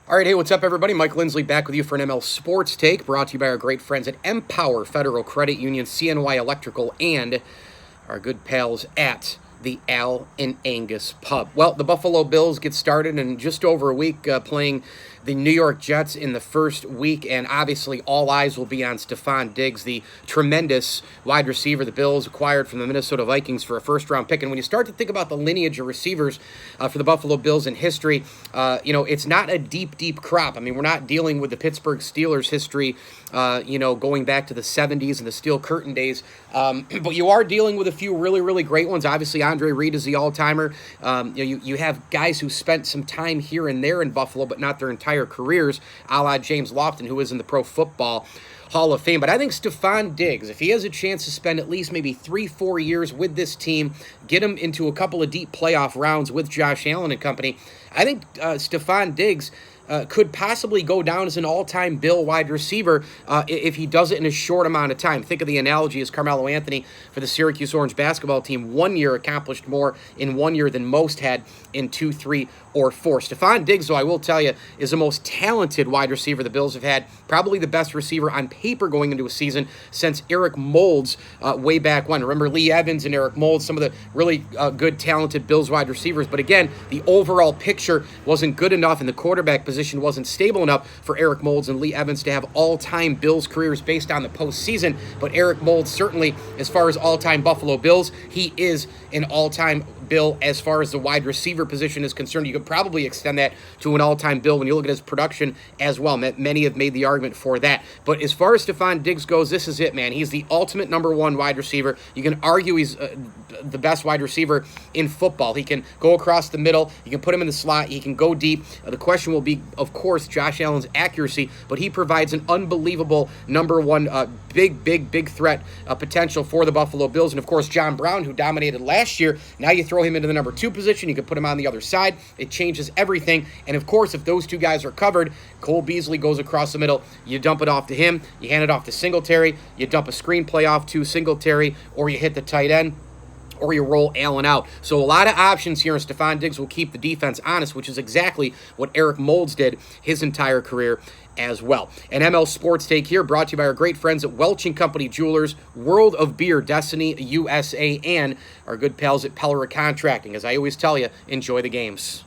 All right, hey, what's up, everybody? Mike Lindsley back with you for an ML Sports Take, brought to you by our great friends at Empower Federal Credit Union, CNY Electrical, and our good pals at the Al and Angus Pub. Well, the Buffalo Bills get started in just over a week playing the New York Jets in the first week, and obviously all eyes will be on Stefon Diggs, the tremendous wide receiver the Bills acquired from the Minnesota Vikings for a first-round pick. And when you start to think about the lineage of receivers for the Buffalo Bills in history, it's not a deep crop. I mean, we're not dealing with the Pittsburgh Steelers history, going back to the 70s and the Steel Curtain days, but you are dealing with a few really great ones. Obviously, Andre Reed is the all-timer. You have guys who spent some time here and there in Buffalo, but not their entire careers, a la James Lofton, who is in the Pro Football Hall of Fame. But I think Stefon Diggs, if he has a chance to spend at least maybe 3-4 years with this team, get him into a couple of deep playoff rounds with Josh Allen and company, I think Stefon Diggs could possibly go down as an all-time Bill wide receiver if he does it in a short amount of time. Think of the analogy as Carmelo Anthony for the Syracuse Orange basketball team. 1 year accomplished more in 1 year than most had in 2, 3, or 4. Stefon Diggs, though, I will tell you, is the most talented wide receiver the Bills have had. Probably the best receiver on paper going into a season since Eric Moulds way back when. Remember Lee Evans and Eric Moulds, some of the really good, talented Bills wide receivers. But again, the overall picture wasn't good enough, and the quarterback position wasn't stable enough for Eric Moulds and Lee Evans to have all-time Bills careers based on the postseason. But Eric Moulds, certainly, as far as all-time Buffalo Bills, he is an all-time Bill as far as the wide receiver position is concerned. You could probably extend that to an all-time Bill when you look at his production as well. Many have made the argument for that. But as far as Stefon Diggs goes, this is it, man. He's the ultimate number one wide receiver. You can argue he's the best wide receiver in football. He can go across the middle. You can put him in the slot. He can go deep. The question will be, of course, Josh Allen's accuracy, but he provides an unbelievable number one big threat potential for the Buffalo Bills. And, of course, John Brown, who dominated last year, now you throw him into the number 2 position. You can put him on the other side. It changes everything. And, of course, if those two guys are covered, Cole Beasley goes across the middle. You dump it off to him. You hand it off to Singletary. You dump a screenplay off to Singletary, or you hit the tight end, or you roll Allen out. So a lot of options here, and Stefon Diggs will keep the defense honest, which is exactly what Eric Moulds did his entire career as well. An ML Sports Take here, brought to you by our great friends at Welch & Company Jewelers, World of Beer, Destiny USA, and our good pals at Pellerin Contracting. As I always tell you, enjoy the games.